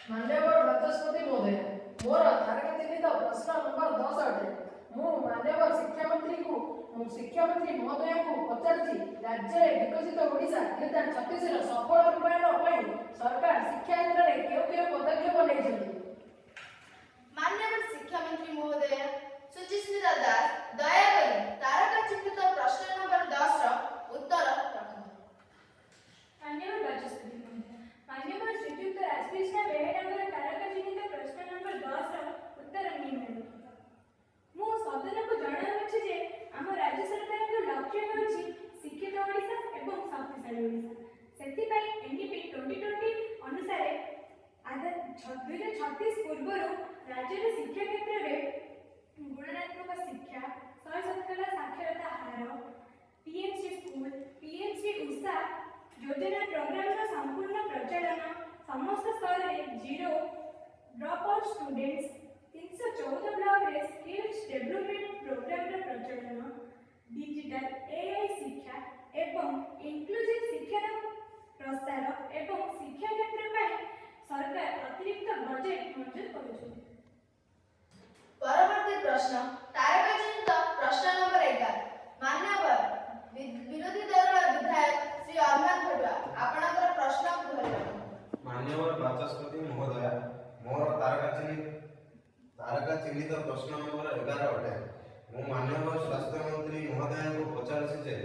मान्यवर बाचस्पति महोदय, मोर तारकातीत प्रश्न नंबर 10 अटे। मु मान्यवर शिक्षामंत्री महोदय को पचारुछि, राज्य में विकसित ओडिशा 2036 सफल रूपायन पर सरकार शिक्षा क्षेत्र में केउ पदक्षेप नहीं। माननीय शिक्षामंत्री महोदय सुचिस्मिता दास, दयाकरी तारका चिन्हित प्रश्न नंबर 10 रो उत्तर रखନ୍ତୁ। माननीय बाचस्पति महोदय, माननीय श्रीयुक्त राजकृष्ण बेहेरांगर तारका चिन्हित प्रश्न नंबर 10 रो उत्तर निम्नलिखित। मु सदन को जणाउछि जे आम राज्य सरकार को लक्ष्य होछि शिक्षित ओडिशा एवं शक्तिशाली ओडिशा। सेति पई एनडीपी 2020 अनुसार 2036 पूर्व राज्य में शिक्षा क्षेत्र में गुणात्मक शिक्षा 100% साक्षरता हार, पीएमसी स्कूल, पीएमसी उषा योजना प्रोग्राम संपूर्ण प्रचलन, समस्त स्तर में zero drop out students, 314 block रे स्किल्स डेवलपमेंट प्रोग्राम प्रचलन, डिजिटल एआई शिक्षा एवं इंक्लूसिव शिक्षार प्रसार एवं शिक्षा क्षेत्र में सरकार अतिरिक्त बजेट मंजूर करुछन। परवर्ती प्रश्न तारका चिन्हित प्रश्न नंबर 11। मान्यवर विरोधी दल विधायक श्री अरमान खटुआ, आपनकर प्रश्न दोहराइबो। मान्यवर बाचस्पति महोदय, मोर तारका चिन्हित प्रश्न नंबर 11 अटे। मु मान्यवर स्वास्थ्य मंत्री महोदय को पचारुछि जे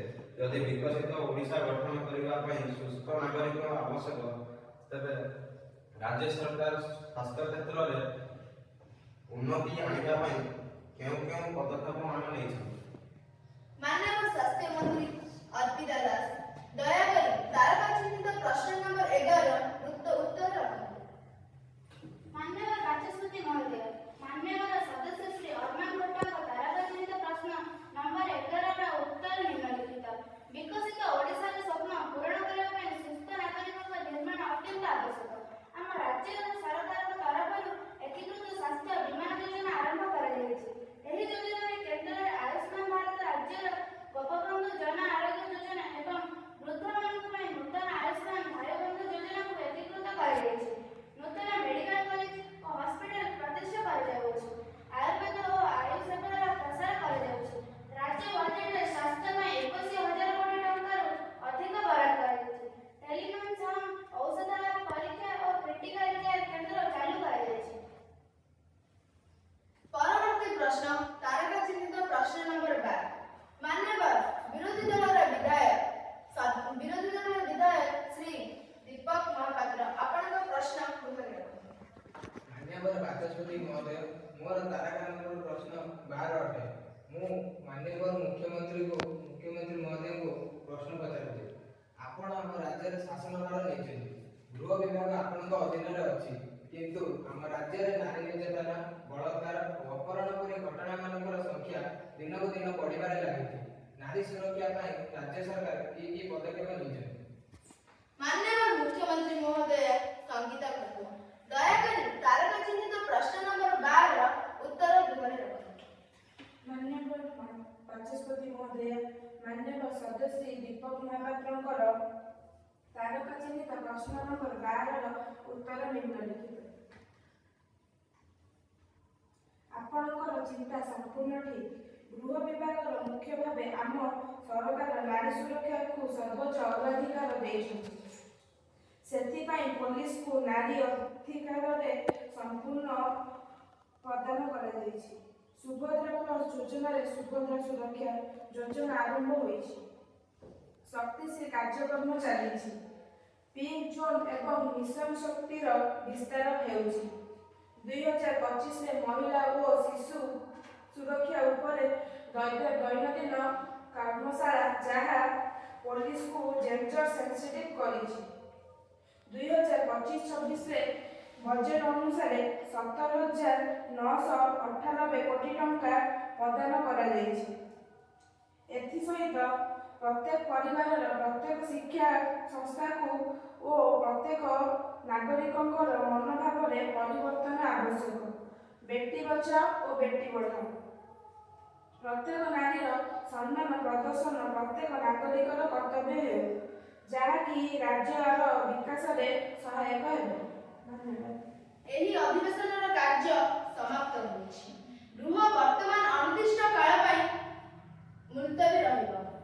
यदि विकसित ओडिशा गठन करिबा पई सुस्थ नागरिक आवश्यक, तबे राज्य सरकार स्वास्थ्य क्षेत्र में उन्नति आनिबा पई केउ पदक्षेप मान नै। माननीय स्वास्थ्य मंत्री अर्पिता दास, दयाकरी तारका चिन्हित प्रश्न नंबर 11 उत्तर रखନ୍ତୁ। माननीय बाचस्पति महोदय, माननीय सदस्य श्री अरमान खटुआ तारका चिन्हित प्रश्न नंबर 11 रो उत्तर निम्नलिखित। विकसित ओडिशा रे स्वप्न पूर्ण करबा पई सुस्थ नागरिक निर्माण अत्यंत आवश्यक। आम राज्य सरकार तरफ एकीकृत स्वास्थ्य बीमा योजना आरंभ करा जायछि। एही योजना रे केंद्र आयुष्मान भारत, राज्य गोपबंधु जन आरोग्य योजना एवं वृद्ध मानक पई नूतन आयुष्मान भाईबंधु योजना को एकीकृत करा जायछि। नूतन मेडिकल कॉलेज और हॉस्पिटल प्रतिष्ठा करा जायछि। आयुर्वेद और आयुष सेवार प्रसार करा जायछि। राज्य बजेट रे स्वास्थ्य में 21,000 कोटी टंका अधिक बराद करा जायछि। टेलीमेडिसिन, औषध परीक्षा और क्रिटिकल केयर केंद्र चालू करा जायछि। परवर्ती प्रश्न तारका चिन्हित प्रश्न नंबर 12। मान्यवर विरोधी दल विधायक श्री दीपक महापात्र, आपनकर प्रश्न दोहराइबो। मान्यवर बाचस्पति महोदय, मोर तारका नंबर प्रश्न 12 अटे। मु मान्यवर मुख्यमंत्री महोदय को प्रश्न पचारुछि। आपण हम राज्य रे शासनभार नेछिन, गृह विभाग आपनक अधीन रे अछि, किंतु हम राज्य रे नारी निर्यातना, बलात्कार और अपहरण परि घटना मानकर संख्या दिन को दिन बढ़िबारे लागिछि। नारी सुरक्षा पई राज्य सरकार की पदक्षेप नेछिन। माननीय मुख्यमंत्री महोदय संगीता खटुआ, दयाकरी तारका चिन्हित प्रश्न नंबर 12 उत्तर दोहराइबो। मान्यवर बाचस्पति महोदय, मान्यवर सदस्य दीपक महापात्रंकर तारका चिन्हित प्रश्न नंबर 12 उत्तर निम्नलिखित। आपणकर चिंता संपूर्ण ठीक। गृह विभाग मुख्य भाव आम सरकार नारी सुरक्षा को सर्वोच्च अग्राधिकार देइछन्ति। सेतिपाई पुलिस को नारी अधिकार रे संपूर्ण प्रदान करा जायछि। सुभद्रा प्लस योजना रे सुभद्रा सुरक्षा योजना आरंभ होइछि। शक्तिशील कार्यक्रम चलिछि। पिंक जोन एवं मिशन शक्तिर विस्तार हेउछि। 2025 रे महिला और शिशु सुरक्षा उपरे दैनन्दिन कर्मशाला जहाँ पुलिस को जेंडर सेंसिटिव करिछि। 2025-26 रे बजेट अनुसार 17,998 कोटी टंका प्रदान करा जायछि। एथि सहित प्रत्येक परिवार, प्रत्येक शिक्षा संस्था को और प्रत्येक नागरिकंकर मनोभाव रे परिवर्तन आवश्यक। बेटी बचाओ और बेटी पढ़ाओ। प्रत्येक नारी सम्मान प्रदर्शन प्रत्येक नागरिकर कर्तव्य है, जहाँकि राज्यर विकास में सहायक है। धन्यवाद। ଏହି ଅଧିବେଶନର କାର୍ଯ୍ୟ ସମାପ୍ତ ହୋଇଛି। ଗୃହ ବର୍ତ୍ତମାନ ଅନିର୍ଦ୍ଦିଷ୍ଟ କାଳ ପାଇଁ ମୁଲତବୀ ରହିବ।